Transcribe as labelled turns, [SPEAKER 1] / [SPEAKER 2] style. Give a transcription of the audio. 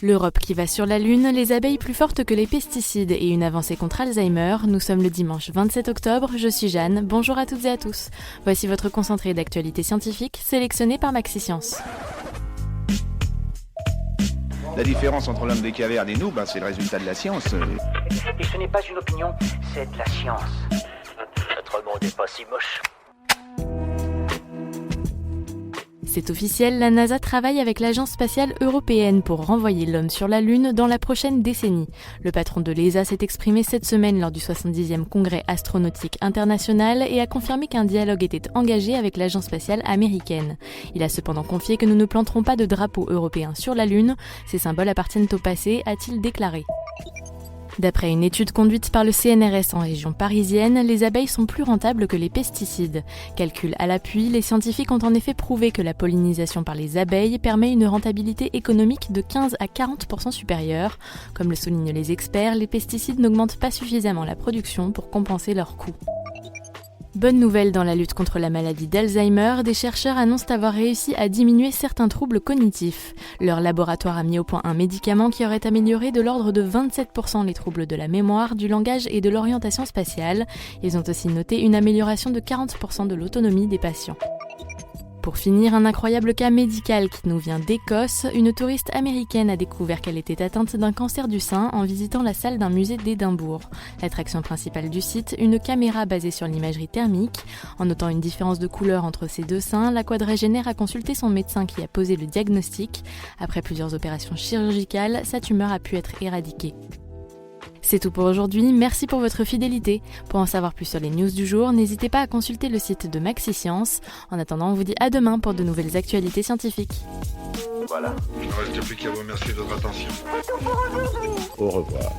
[SPEAKER 1] L'Europe qui va sur la Lune, les abeilles plus fortes que les pesticides et une avancée contre Alzheimer. Nous sommes le dimanche 27 octobre, je suis Jeanne, bonjour à toutes et à tous. Voici votre concentré d'actualité scientifique sélectionné par Maxi-Science.
[SPEAKER 2] La différence entre l'homme des cavernes et nous, c'est le résultat de la science.
[SPEAKER 3] Et ce n'est pas une opinion, c'est de la science. Notre monde n'est pas si moche.
[SPEAKER 1] C'est officiel, la NASA travaille avec l'Agence spatiale européenne pour renvoyer l'homme sur la Lune dans la prochaine décennie. Le patron de l'ESA s'est exprimé cette semaine lors du 70e congrès astronautique international et a confirmé qu'un dialogue était engagé avec l'Agence spatiale américaine. Il a cependant confié que nous ne planterons pas de drapeau européen sur la Lune. Ces symboles appartiennent au passé, a-t-il déclaré. D'après une étude conduite par le CNRS en région parisienne, les abeilles sont plus rentables que les pesticides. Calcul à l'appui, les scientifiques ont en effet prouvé que la pollinisation par les abeilles permet une rentabilité économique de 15 à 40% supérieure. Comme le soulignent les experts, les pesticides n'augmentent pas suffisamment la production pour compenser leurs coûts. Bonne nouvelle dans la lutte contre la maladie d'Alzheimer, des chercheurs annoncent avoir réussi à diminuer certains troubles cognitifs. Leur laboratoire a mis au point un médicament qui aurait amélioré de l'ordre de 27% les troubles de la mémoire, du langage et de l'orientation spatiale. Ils ont aussi noté une amélioration de 40% de l'autonomie des patients. Pour finir, un incroyable cas médical qui nous vient d'Écosse. Une touriste américaine a découvert qu'elle était atteinte d'un cancer du sein en visitant la salle d'un musée d'Édimbourg. L'attraction principale du site, une caméra basée sur l'imagerie thermique. En notant une différence de couleur entre ses deux seins, la quadragénaire a consulté son médecin qui a posé le diagnostic. Après plusieurs opérations chirurgicales, sa tumeur a pu être éradiquée. C'est tout pour aujourd'hui, merci pour votre fidélité. Pour en savoir plus sur les news du jour, n'hésitez pas à consulter le site de Maxi-Science. En attendant, on vous dit à demain pour de nouvelles actualités scientifiques.
[SPEAKER 4] Voilà. Il ne reste plus qu'à vous remercier de votre attention.
[SPEAKER 2] Au revoir.